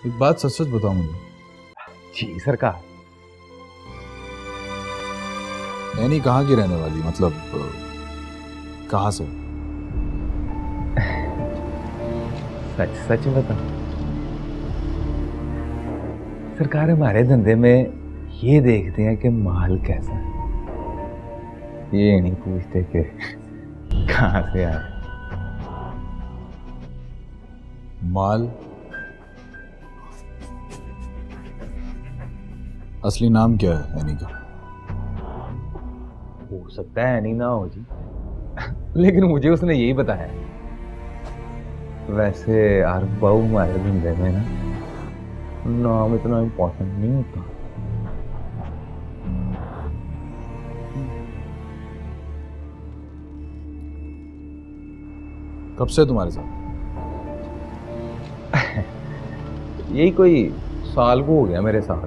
एक बात सच सच बताओ मुझे, जी सरकार। एनी कहाँ की रहने वाली, मतलब कहाँ से? सच सच बता सरकार, हमारे धंधे में ये देखते हैं कि माल कैसा है, ये नहीं पूछते कि कहाँ से आया। माल? असली नाम क्या है एनी का? हो सकता है नहीं ना हो जी, लेकिन मुझे उसने यही बताया। वैसे आर बाबू हमारे धंधे में ना नाम इतना इम्पोर्टेंट नहीं होता। कब से तुम्हारे साथ? यही कोई साल को हो गया मेरे साथ।